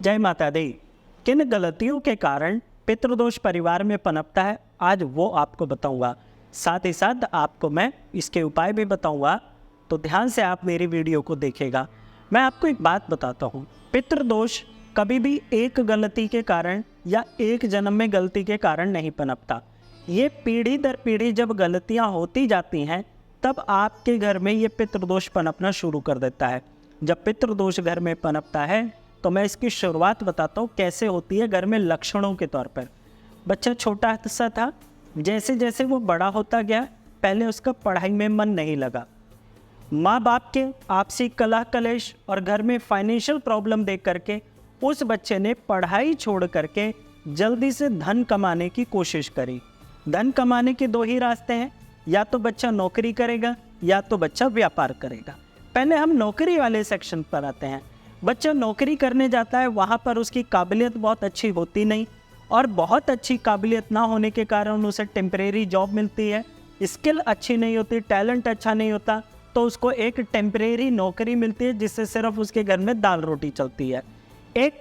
जय माता दी। किन गलतियों के कारण पितृदोष परिवार में पनपता है, आज वो आपको बताऊंगा। साथ ही साथ आपको मैं इसके उपाय भी बताऊंगा, तो ध्यान से आप मेरी वीडियो को देखिएगा। मैं आपको एक बात बताता हूँ, पितृदोष कभी भी एक गलती के कारण या एक जन्म में गलती के कारण नहीं पनपता। ये पीढ़ी दर पीढ़ी जब गलतियाँ होती जाती हैं तब आपके घर में ये पितृदोष पनपना शुरू कर देता है। जब पितृदोष घर में पनपता है तो मैं इसकी शुरुआत बताता हूँ कैसे होती है घर में। लक्षणों के तौर पर बच्चा छोटा सा था, जैसे जैसे वो बड़ा होता गया, पहले उसका पढ़ाई में मन नहीं लगा। माँ बाप के आपसी कलह कलेश और घर में फाइनेंशियल प्रॉब्लम देख करके उस बच्चे ने पढ़ाई छोड़ करके जल्दी से धन कमाने की कोशिश करी। धन कमाने के दो ही रास्ते हैं, या तो बच्चा नौकरी करेगा या तो बच्चा व्यापार करेगा। पहले हम नौकरी वाले सेक्शन पर आते हैं। बच्चा नौकरी करने जाता है, वहाँ पर उसकी काबिलियत बहुत अच्छी होती नहीं, और बहुत अच्छी काबिलियत ना होने के कारण उसे टेम्परेरी जॉब मिलती है। स्किल अच्छी नहीं होती, टैलेंट अच्छा नहीं होता, तो उसको एक टेम्परेरी नौकरी मिलती है जिससे सिर्फ उसके घर में दाल रोटी चलती है। एक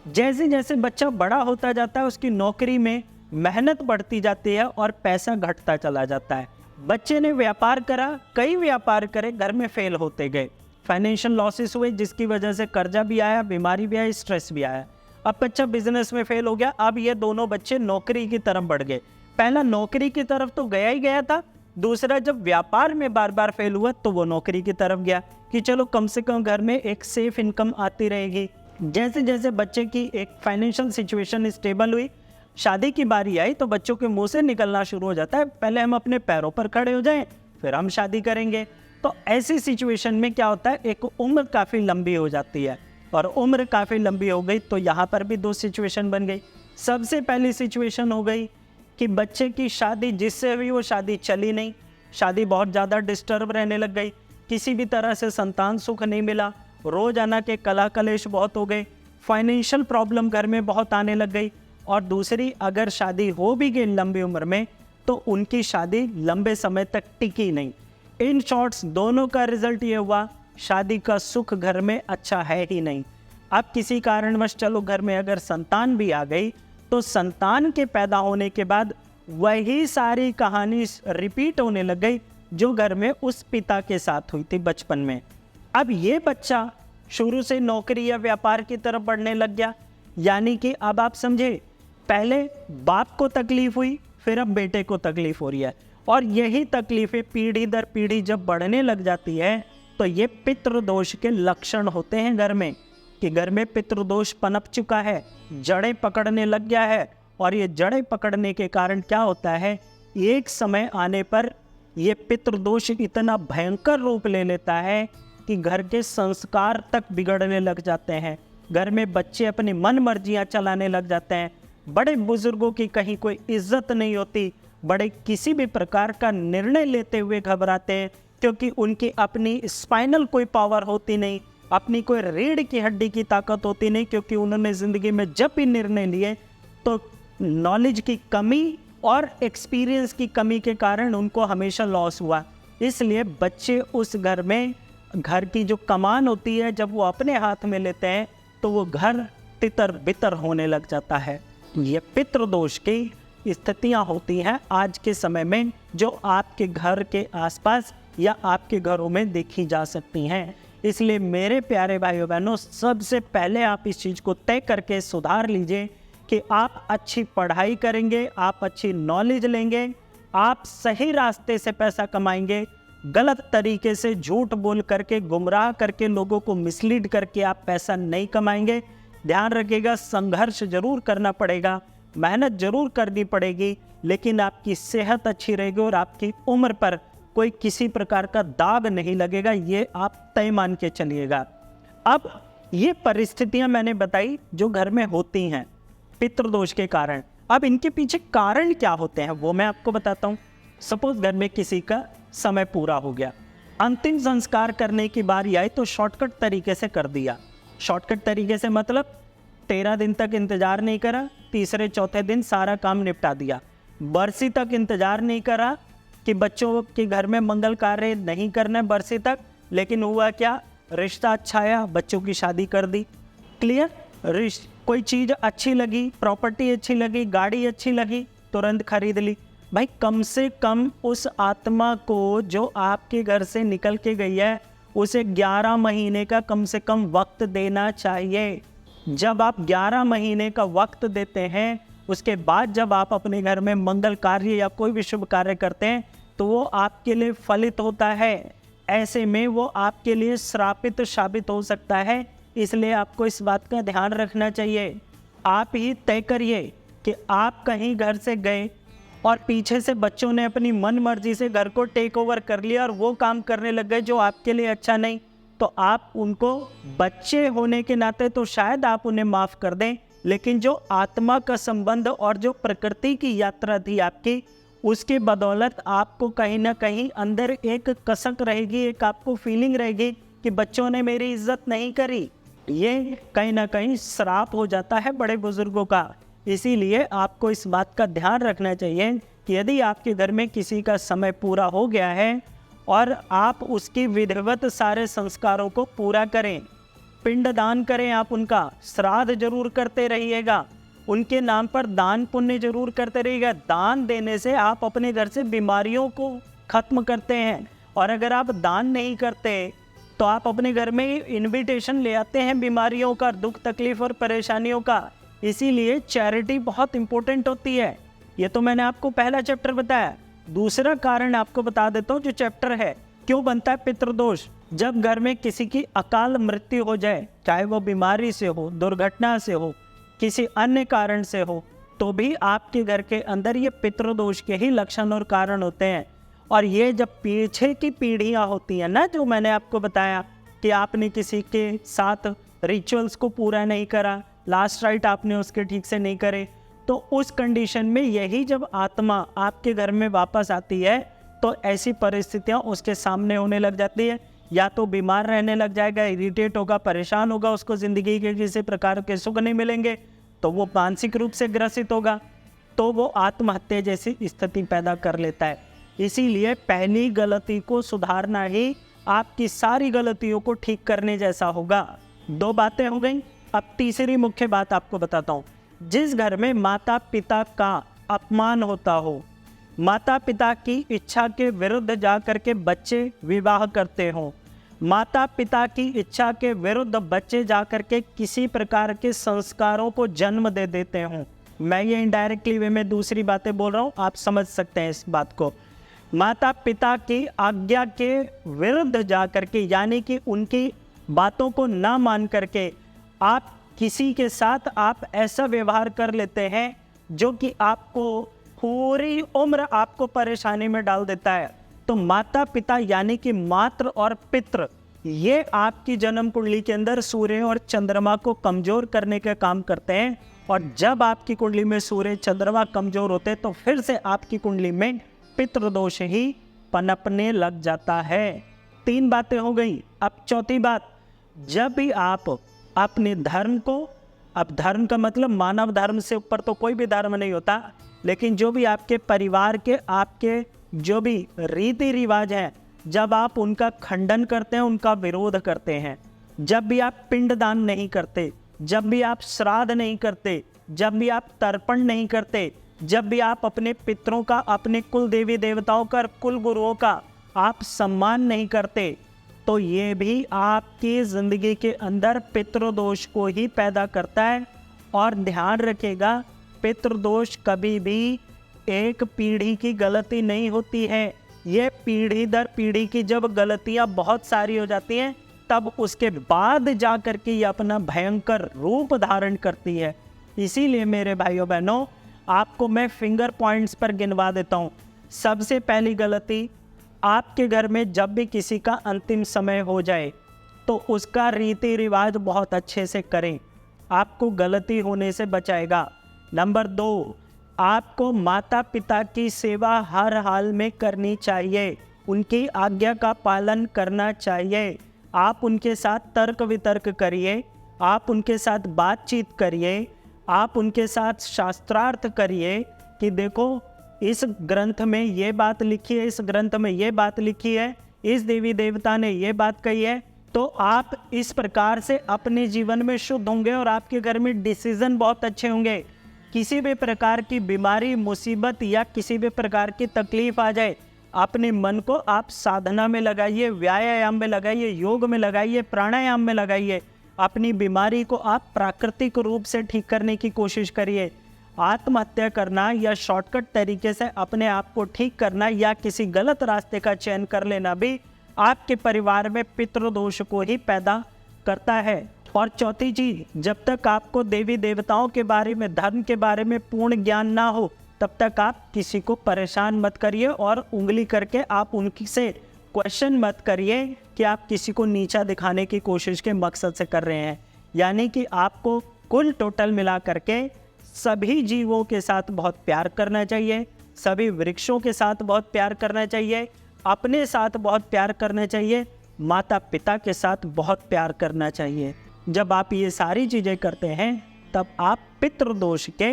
जैसे जैसे बच्चा बड़ा होता जाता है उसकी नौकरी में मेहनत बढ़ती जाती है और पैसा घटता चला जाता है। बच्चे ने व्यापार करा, कई व्यापार करे, घर में फेल होते गए, फाइनेंशियल लॉसेस हुए, जिसकी वजह से कर्जा भी आया, बीमारी भी आई, स्ट्रेस भी आया। अब बच्चा बिजनेस में फेल हो गया। अब ये दोनों बच्चे नौकरी की तरफ बढ़ गए। पहला नौकरी की तरफ तो गया ही गया था, दूसरा जब व्यापार में बार बार फेल हुआ तो वो नौकरी की तरफ गया कि चलो कम से कम घर में एक सेफ इनकम आती रहेगी। जैसे जैसे बच्चे की एक फाइनेंशियल सिचुएशन स्टेबल हुई, शादी की बारी आई तो बच्चों के मुंह से निकलना शुरू हो जाता है, पहले हम अपने पैरों पर खड़े हो जाएं फिर हम शादी करेंगे। तो ऐसी सिचुएशन में क्या होता है, एक उम्र काफ़ी लंबी हो जाती है, और उम्र काफ़ी लंबी हो गई तो यहाँ पर भी दो सिचुएशन बन गई। सबसे पहली सिचुएशन हो गई कि बच्चे की शादी जिससे हुई वो शादी चली नहीं, शादी बहुत ज़्यादा डिस्टर्ब रहने लग गई, किसी भी तरह से संतान सुख नहीं मिला, रोजाना के कलह कलेश बहुत हो गए, फाइनेंशियल प्रॉब्लम घर में बहुत आने लग गई। और दूसरी, अगर शादी हो भी गई लंबी उम्र में तो उनकी शादी लंबे समय तक टिकी नहीं। इन शॉर्ट्स दोनों का रिजल्ट ये हुआ, शादी का सुख घर में अच्छा है ही नहीं। अब किसी कारणवश चलो घर में अगर संतान भी आ गई तो संतान के पैदा होने के बाद वही सारी कहानी रिपीट होने लग गई जो घर में उस पिता के साथ हुई थी बचपन में। अब ये बच्चा शुरू से नौकरी या व्यापार की तरफ बढ़ने लग गया, यानी कि अब आप समझे, पहले बाप को तकलीफ हुई, फिर अब बेटे को तकलीफ हो रही है, और यही तकलीफें पीढ़ी दर पीढ़ी जब बढ़ने लग जाती है तो ये पितृदोष के लक्षण होते हैं घर में, कि घर में पितृदोष पनप चुका है, जड़ें पकड़ने लग गया है। और ये जड़ें पकड़ने के कारण क्या होता है, एक समय आने पर ये पितृदोष इतना भयंकर रूप ले लेता है कि घर के संस्कार तक बिगड़ने लग जाते हैं। घर में बच्चे अपनी मन मर्जियाँ चलाने लग जाते हैं, बड़े बुजुर्गों की कहीं कोई इज्जत नहीं होती, बड़े किसी भी प्रकार का निर्णय लेते हुए घबराते हैं क्योंकि उनकी अपनी स्पाइनल कोई पावर होती नहीं, अपनी कोई रीढ़ की हड्डी की ताकत होती नहीं, क्योंकि उन्होंने ज़िंदगी में जब भी निर्णय लिए तो नॉलेज की कमी और एक्सपीरियंस की कमी के कारण उनको हमेशा लॉस हुआ। इसलिए बच्चे उस घर में, घर की जो कमान होती है जब वो अपने हाथ में लेते हैं तो वो घर तितर बितर होने लग जाता है। ये पितृदोष की स्थितियाँ होती हैं आज के समय में, जो आपके घर के आसपास या आपके घरों में देखी जा सकती हैं। इसलिए मेरे प्यारे भाइयों बहनों, सबसे पहले आप इस चीज़ को तय करके सुधार लीजिए कि आप अच्छी पढ़ाई करेंगे, आप अच्छी नॉलेज लेंगे, आप सही रास्ते से पैसा कमाएंगे। गलत तरीके से झूठ बोल करके, गुमराह करके, लोगों को मिसलीड करके आप पैसा नहीं कमाएंगे। ध्यान रखिएगा, संघर्ष जरूर करना पड़ेगा, मेहनत जरूर करनी पड़ेगी, लेकिन आपकी सेहत अच्छी रहेगी और आपकी उम्र पर कोई किसी प्रकार का दाग नहीं लगेगा, ये आप तय मान के चलिएगा। अब ये परिस्थितियां मैंने बताई जो घर में होती हैं पितृदोष के कारण। अब इनके पीछे कारण क्या होते हैं वो मैं आपको बताता हूँ। सपोज घर में किसी का समय पूरा हो गया, अंतिम संस्कार करने की बारी आई तो शॉर्टकट तरीके से कर दिया। शॉर्टकट तरीके से मतलब 13 दिन तक इंतजार नहीं करा, तीसरे चौथे दिन सारा काम निपटा दिया। बरसी तक इंतजार नहीं करा कि बच्चों के घर में मंगल कार्य नहीं करना बरसी तक, लेकिन हुआ क्या, रिश्ता अच्छा आया, बच्चों की शादी कर दी। क्लियर? कोई चीज़ अच्छी लगी, प्रॉपर्टी अच्छी लगी, गाड़ी अच्छी लगी, तुरंत खरीद ली। भाई कम से कम उस आत्मा को जो आपके घर से निकल के गई है उसे 11 महीने का कम से कम वक्त देना चाहिए। जब आप 11 महीने का वक्त देते हैं, उसके बाद जब आप अपने घर में मंगल कार्य या कोई भी शुभ कार्य करते हैं तो वो आपके लिए फलित होता है। ऐसे में वो आपके लिए श्रापित साबित हो सकता है। इसलिए आपको इस बात का ध्यान रखना चाहिए। आप ही तय करिए कि आप कहीं घर से गए और पीछे से बच्चों ने अपनी मन मर्जी से घर को टेक ओवर कर लिया और वो काम करने लग गए जो आपके लिए अच्छा नहीं, तो आप उनको, बच्चे होने के नाते तो शायद आप उन्हें माफ़ कर दें, लेकिन जो आत्मा का संबंध और जो प्रकृति की यात्रा थी आपकी, उसके बदौलत आपको कहीं ना कहीं अंदर एक कसक रहेगी, एक आपको फीलिंग रहेगी कि बच्चों ने मेरी इज्जत नहीं करी। ये कहीं ना कहीं श्राप हो जाता है बड़े बुजुर्गों का। इसीलिए आपको इस बात का ध्यान रखना चाहिए कि यदि आपके घर में किसी का समय पूरा हो गया है और आप उसकी विधिवत सारे संस्कारों को पूरा करें, पिंडदान करें, आप उनका श्राद्ध जरूर करते रहिएगा, उनके नाम पर दान पुण्य जरूर करते रहिएगा। दान देने से आप अपने घर से बीमारियों को खत्म करते हैं, और अगर आप दान नहीं करते तो आप अपने घर में इनविटेशन ले आते हैं बीमारियों का, दुख तकलीफ और परेशानियों का। इसीलिए चैरिटी बहुत इंपॉर्टेंट होती है। ये तो मैंने आपको पहला चैप्टर बताया। दूसरा कारण आपको बता देता हूँ जो चैप्टर है, क्यों बनता है पितृदोष। जब घर में किसी की अकाल मृत्यु हो जाए, चाहे वो बीमारी से हो, दुर्घटना से हो, किसी अन्य कारण से हो, तो भी आपके घर के अंदर ये पितृदोष के ही लक्षण और कारण होते हैं। और ये जब पीछे की पीढ़ियाँ होती हैं ना, जो मैंने आपको बताया कि आपने किसी के साथ रिचुअल्स को पूरा नहीं करा, लास्ट राइट आपने उसके ठीक से नहीं करे, तो उस कंडीशन में यही जब आत्मा आपके घर में वापस आती है तो ऐसी परिस्थितियाँ उसके सामने होने लग जाती है। या तो बीमार रहने लग जाएगा, इरिटेट होगा, परेशान होगा, उसको ज़िंदगी के किसी प्रकार के सुख नहीं मिलेंगे, तो वो मानसिक रूप से ग्रसित होगा, तो वो आत्महत्या जैसी स्थिति पैदा कर लेता है। इसीलिए पहली गलती को सुधारना ही आपकी सारी गलतियों को ठीक करने जैसा होगा। 2 बातें हो गई। अब तीसरी मुख्य बात आपको बताता हूँ। जिस घर में माता पिता का अपमान होता हो, माता पिता की इच्छा के विरुद्ध जा कर के बच्चे विवाह करते हों, माता पिता की इच्छा के विरुद्ध बच्चे जा कर के किसी प्रकार के संस्कारों को जन्म दे देते हों, मैं ये इनडायरेक्टली वे में दूसरी बातें बोल रहा हूँ, आप समझ सकते हैं इस बात को। माता पिता की आज्ञा के विरुद्ध जा कर के, यानी कि उनकी बातों को ना मान करके आप किसी के साथ आप ऐसा व्यवहार कर लेते हैं जो कि आपको पूरी उम्र आपको परेशानी में डाल देता है। तो माता पिता यानी कि मातृ और पितृ, ये आपकी जन्म कुंडली के अंदर सूर्य और चंद्रमा को कमजोर करने का काम करते हैं। और जब आपकी कुंडली में सूर्य चंद्रमा कमजोर होते हैं तो फिर से आपकी कुंडली में पितृदोष ही पनपने लग जाता है। 3 बातें हो गई। अब चौथी बात, जब भी आप अपने धर्म को, अब धर्म का मतलब मानव धर्म से ऊपर तो कोई भी धर्म नहीं होता, लेकिन जो भी आपके परिवार के, आपके जो भी रीति रिवाज हैं, जब आप उनका खंडन करते हैं, उनका विरोध करते हैं, जब भी आप पिंडदान नहीं करते, जब भी आप श्राद्ध नहीं करते, जब भी आप तर्पण नहीं करते, जब भी आप अपने पितरों का, अपने कुल देवी देवताओं का, कुल गुरुओं का आप सम्मान नहीं करते, तो ये भी आपकी ज़िंदगी के अंदर पितृदोष को ही पैदा करता है। और ध्यान रखिएगा, पितृदोष कभी भी एक पीढ़ी की गलती नहीं होती है। ये पीढ़ी दर पीढ़ी की जब गलतियां बहुत सारी हो जाती हैं, तब उसके बाद जा कर के ये अपना भयंकर रूप धारण करती है। इसीलिए मेरे भाइयों बहनों, आपको मैं फिंगर पॉइंट्स पर गिनवा देता हूँ। सबसे पहली गलती, आपके घर में जब भी किसी का अंतिम समय हो जाए तो उसका रीति रिवाज बहुत अच्छे से करें, आपको गलती होने से बचाएगा। नंबर 2, आपको माता पिता की सेवा हर हाल में करनी चाहिए, उनकी आज्ञा का पालन करना चाहिए। आप उनके साथ तर्क वितर्क करिए, आप उनके साथ बातचीत करिए, आप उनके साथ शास्त्रार्थ करिए कि देखो इस ग्रंथ में ये बात लिखी है, इस ग्रंथ में ये बात लिखी है, इस देवी देवता ने ये बात कही है, तो आप इस प्रकार से अपने जीवन में शुद्ध होंगे और आपके घर में डिसीजन बहुत अच्छे होंगे। किसी भी प्रकार की बीमारी, मुसीबत या किसी भी प्रकार की तकलीफ आ जाए, अपने मन को आप साधना में लगाइए, व्यायाम में लगाइए, योग में लगाइए, प्राणायाम में लगाइए। अपनी बीमारी को आप प्राकृतिक रूप से ठीक करने की कोशिश करिए। आत्महत्या करना या शॉर्टकट तरीके से अपने आप को ठीक करना या किसी गलत रास्ते का चयन कर लेना भी आपके परिवार में पितृदोष को ही पैदा करता है। और चौथी चीज, जब तक आपको देवी देवताओं के बारे में, धर्म के बारे में पूर्ण ज्ञान ना हो, तब तक आप किसी को परेशान मत करिए और उंगली करके आप उनकी से क्वेश्चन मत करिए कि आप किसी को नीचा दिखाने की कोशिश के मकसद से कर रहे हैं। यानी कि आपको कुल टोटल मिला करके सभी जीवों के साथ बहुत प्यार करना चाहिए, सभी वृक्षों के साथ बहुत प्यार करना चाहिए, अपने साथ बहुत प्यार करना चाहिए, माता पिता के साथ बहुत प्यार करना चाहिए। जब आप ये सारी चीज़ें करते हैं तब आप पितृदोष के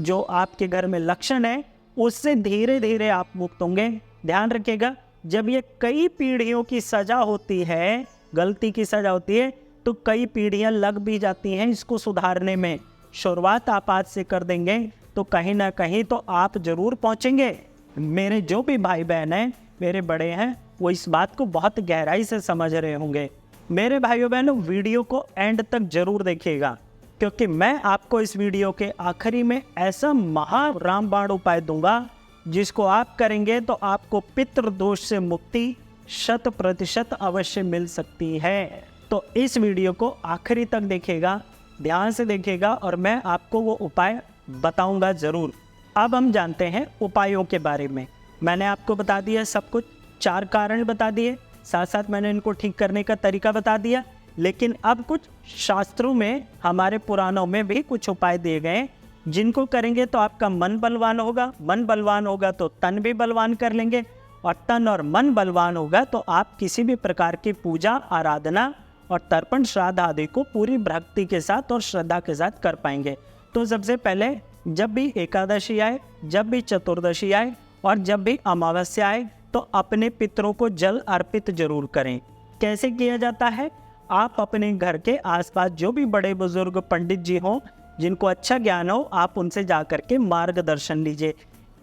जो आपके घर में लक्षण है उससे धीरे धीरे आप मुक्त होंगे। ध्यान रखिएगा, जब ये कई पीढ़ियों की सजा होती है, गलती की सजा होती है, तो कई पीढ़ियां लग भी जाती हैं इसको सुधारने में। शुरुआत आप आज से कर देंगे तो कहीं ना कहीं तो आप जरूर पहुंचेंगे। मेरे जो भी भाई बहन हैं, मेरे बड़े हैं, वो इस बात को बहुत गहराई से समझ रहे होंगे। मेरे भाइयों बहनों, वीडियो को एंड तक जरूर देखिएगा, क्योंकि मैं आपको इस वीडियो के आखिरी में ऐसा महा रामबाण उपाय दूंगा जिसको आप करेंगे तो आपको पितृदोष से मुक्ति 100% अवश्य मिल सकती है। तो इस वीडियो को आखिरी तक देखिएगा, ध्यान से देखिएगा और मैं आपको वो उपाय बताऊंगा ज़रूर। अब हम जानते हैं उपायों के बारे में। मैंने आपको बता दिया सब कुछ, 4 कारण बता दिए, साथ साथ मैंने इनको ठीक करने का तरीका बता दिया। लेकिन अब कुछ शास्त्रों में, हमारे पुराणों में भी कुछ उपाय दिए गए जिनको करेंगे तो आपका मन बलवान होगा, मन बलवान होगा तो तन भी बलवान कर लेंगे, और तन और मन बलवान होगा तो आप किसी भी प्रकार की पूजा, आराधना और तर्पण श्राद्ध आदि को पूरी भक्ति के साथ और श्रद्धा के साथ कर पाएंगे। तो सबसे पहले, जब भी एकादशी आए, जब भी चतुर्दशी आए और जब भी अमावस्या आए, तो अपने पितरों को जल अर्पित जरूर करें। कैसे किया जाता है? आप अपने घर के आसपास जो भी बड़े बुजुर्ग पंडित जी हों, जिनको अच्छा ज्ञान हो, आप उनसे जा कर के मार्गदर्शन लीजिए।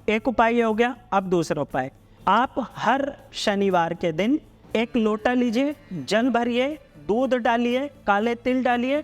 एक उपाय ये हो गया। अब दूसरा उपाय, आप हर शनिवार के दिन 1 लोटा लीजिए, जल भरिए, दूध डालिए, काले तिल डालिए,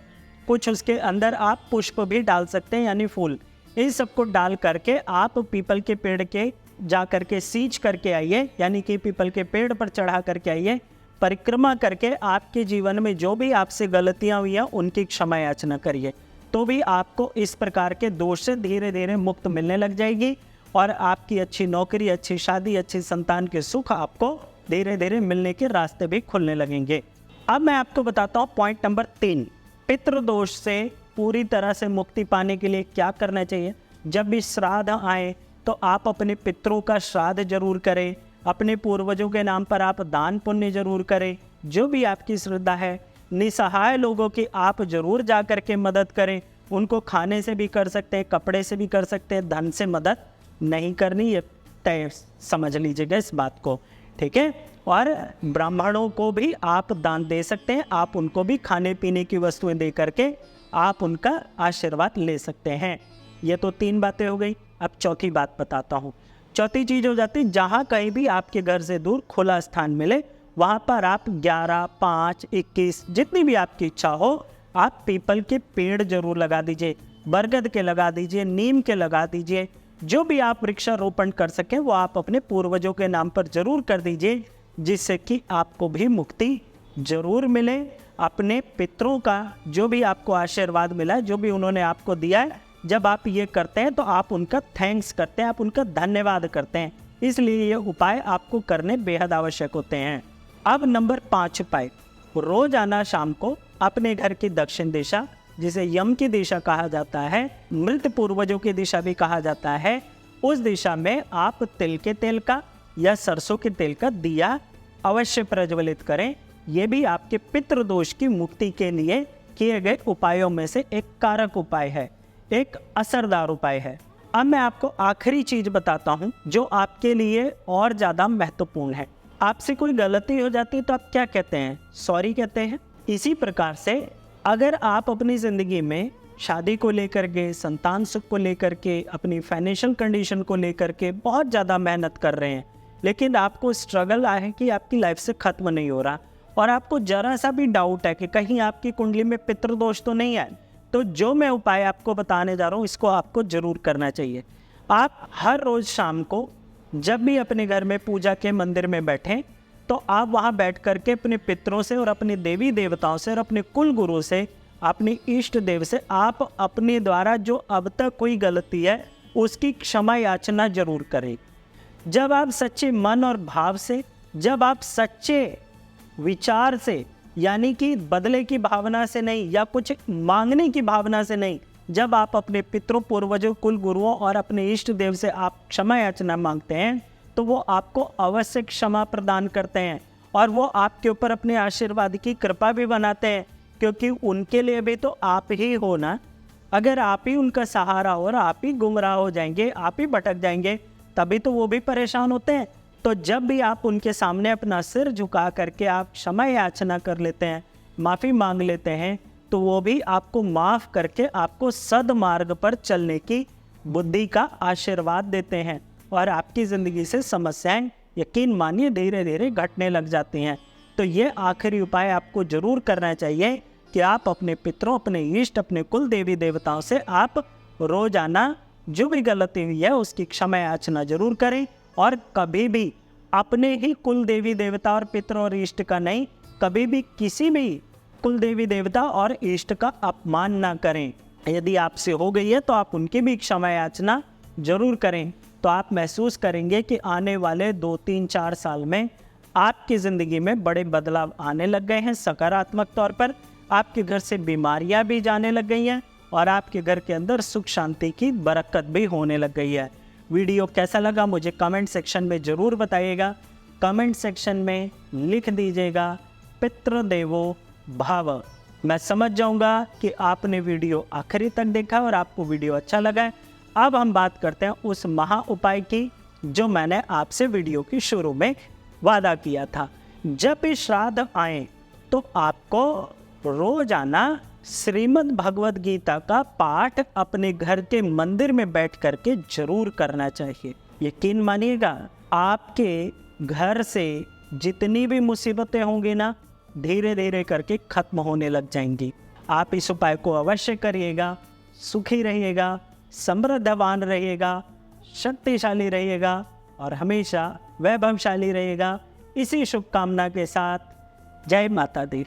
कुछ उसके अंदर आप पुष्प भी डाल सकते हैं, यानी फूल। इन सबको डाल करके आप पीपल के पेड़ के जा करके सींच करके आइए, यानी कि पीपल के पेड़ पर चढ़ा करके आइए। परिक्रमा करके आपके जीवन में जो भी आपसे गलतियां हुई हैं उनकी क्षमा याचना करिए, तो भी आपको इस प्रकार के दोष से धीरे धीरे मुक्त मिलने लग जाएगी और आपकी अच्छी नौकरी, अच्छी शादी, अच्छी संतान के सुख आपको धीरे धीरे मिलने के रास्ते भी खुलने लगेंगे। अब मैं आपको बताता हूँ पॉइंट नंबर 3, पितृदोष से पूरी तरह से मुक्ति पाने के लिए क्या करना चाहिए। जब भी श्राद्ध आए तो आप अपने पितरों का श्राद्ध जरूर करें, अपने पूर्वजों के नाम पर आप दान पुण्य जरूर करें, जो भी आपकी श्रद्धा है। निसहाय लोगों की आप जरूर जा कर के मदद करें, उनको खाने से भी कर सकते हैं, कपड़े से भी कर सकते हैं, धन से मदद नहीं करनी, ये तय समझ लीजिएगा इस बात को, ठीक है। और ब्राह्मणों को भी आप दान दे सकते हैं, आप उनको भी खाने पीने की वस्तुएं दे करके आप उनका आशीर्वाद ले सकते हैं। ये तो 3 बातें हो गई। अब चौथी बात बताता हूँ। चौथी चीज़ हो जाती है, जहाँ कहीं भी आपके घर से दूर खुला स्थान मिले, वहाँ पर आप 11, 5, 21 जितनी भी आपकी इच्छा हो, आप पीपल के पेड़ जरूर लगा दीजिए, बरगद के लगा दीजिए, नीम के लगा दीजिए। जो भी आप वृक्षारोपण कर सकें वो आप अपने पूर्वजों के नाम पर जरूर कर दीजिए, जिससे कि आपको भी मुक्ति जरूर मिले। अपने पितरों का जो भी आपको आशीर्वाद मिला है, जो भी उन्होंने आपको दिया है, जब आप ये करते हैं तो आप उनका थैंक्स करते हैं, आप उनका धन्यवाद करते हैं। इसलिए ये उपाय आपको करने बेहद आवश्यक होते हैं। अब नंबर 5 उपाय, रोजाना शाम को अपने घर की दक्षिण दिशा, जिसे यम की दिशा कहा जाता है, मृत पूर्वजों की दिशा भी कहा जाता है, उस दिशा में आप तिल के तेल का या सरसों के तेल का दिया अवश्य प्रज्वलित करें। यह भी आपके पितृदोष की मुक्ति के लिए किए गए उपायों में से एक कारक उपाय है, एक असरदार उपाय है। अब मैं आपको आखिरी चीज बताता हूं जो आपके लिए और ज्यादा महत्वपूर्ण है। आपसे कोई गलती हो जाती है तो आप क्या कहते हैं? सॉरी कहते हैं। इसी प्रकार से अगर आप अपनी ज़िंदगी में शादी को लेकर के, संतान सुख को लेकर के, अपनी फाइनेंशियल कंडीशन को लेकर के बहुत ज़्यादा मेहनत कर रहे हैं, लेकिन आपको स्ट्रगल आया है कि आपकी लाइफ से ख़त्म नहीं हो रहा और आपको ज़रा सा भी डाउट है कि कहीं आपकी कुंडली में पितृदोष तो नहीं है, तो जो मैं उपाय आपको बताने जा रहा हूँ इसको आपको ज़रूर करना चाहिए। आप हर रोज़ शाम को जब भी अपने घर में पूजा के मंदिर में बैठें तो आप वहाँ बैठ कर के अपने पितरों से और अपने देवी देवताओं से और अपने कुल गुरु से, अपने इष्ट देव से आप अपने द्वारा जो अब तक कोई गलती है उसकी क्षमा याचना जरूर करें। जब आप सच्चे मन और भाव से, जब आप सच्चे विचार से, यानी कि बदले की भावना से नहीं या कुछ मांगने की भावना से नहीं, जब आप अपने पितरों, पूर्वजों, कुल गुरुओं और अपने इष्ट देव से आप क्षमा याचना मांगते हैं तो वो आपको अवश्य क्षमा प्रदान करते हैं और वो आपके ऊपर अपने आशीर्वाद की कृपा भी बनाते हैं, क्योंकि उनके लिए भी तो आप ही हो ना। अगर आप ही उनका सहारा हो और आप ही गुमराह हो जाएंगे, आप ही भटक जाएंगे, तभी तो वो भी परेशान होते हैं। तो जब भी आप उनके सामने अपना सिर झुका करके आप क्षमा याचना कर लेते हैं, माफ़ी मांग लेते हैं, तो वो भी आपको माफ़ करके आपको सद्मार्ग पर चलने की बुद्धि का आशीर्वाद देते हैं और आपकी ज़िंदगी से समस्याएं यकीन मानिए धीरे धीरे घटने लग जाती हैं। तो ये आखिरी उपाय आपको ज़रूर करना चाहिए कि आप अपने पितरों, अपने इष्ट, अपने कुल देवी देवताओं से आप रोज़ाना जो भी गलती हुई है उसकी क्षमा याचना जरूर करें और कभी भी अपने ही कुल देवी देवता और पितर और इष्ट का नहीं, कभी भी किसी भी कुल देवी देवता और इष्ट का अपमान ना करें। यदि आपसे हो गई है तो आप उनकी भी क्षमा याचना जरूर करें। तो आप महसूस करेंगे कि आने वाले 2, 3, 4 साल में आपकी ज़िंदगी में बड़े बदलाव आने लग गए हैं। सकारात्मक तौर पर आपके घर से बीमारियां भी जाने लग गई हैं और आपके घर के अंदर सुख शांति की बरकत भी होने लग गई है। वीडियो कैसा लगा मुझे कमेंट सेक्शन में ज़रूर बताइएगा। कमेंट सेक्शन में लिख दीजिएगा पितृदेवो भव। मैं समझ जाऊंगा कि आपने वीडियो आखिरी तक देखा और आपको वीडियो अच्छा लगा है। अब हम बात करते हैं उस महा उपाय की जो मैंने आपसे वीडियो की शुरू में वादा किया था। जब भी श्राद्ध आए तो आपको रोजाना श्रीमद् भगवद गीता का पाठ अपने घर के मंदिर में बैठ करके जरूर करना चाहिए। यकीन मानिएगा आपके घर से जितनी भी मुसीबतें होंगी ना धीरे धीरे करके खत्म होने लग जाएंगी। आप इस उपाय को अवश्य करिएगा, सुखी रहिएगा, समृद्धवान रहिएगा, शक्तिशाली रहिएगा और हमेशा वैभवशाली रहिएगा। इसी शुभकामना के साथ जय माता दी।